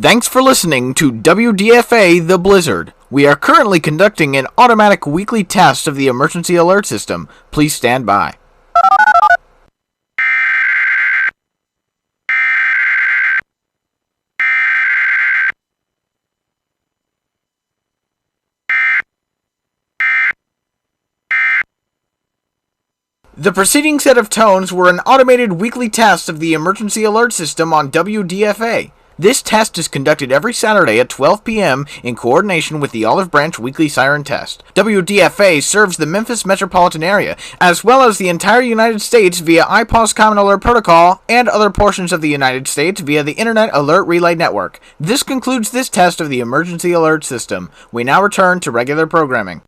Thanks for listening to WDFA The Blizzard. We are currently conducting an automatic weekly test of the emergency alert system. Please stand by. The preceding set of tones were an automated weekly test of the emergency alert system on WDFA. This test is conducted every Saturday at 12 p.m. in coordination with the Olive Branch Weekly Siren Test. WDFA serves the Memphis metropolitan area, as well as the entire United States via IPAWS Common Alert Protocol and other portions of the United States via the Internet Alert Relay Network. This concludes this test of the emergency alert system. We now return to regular programming.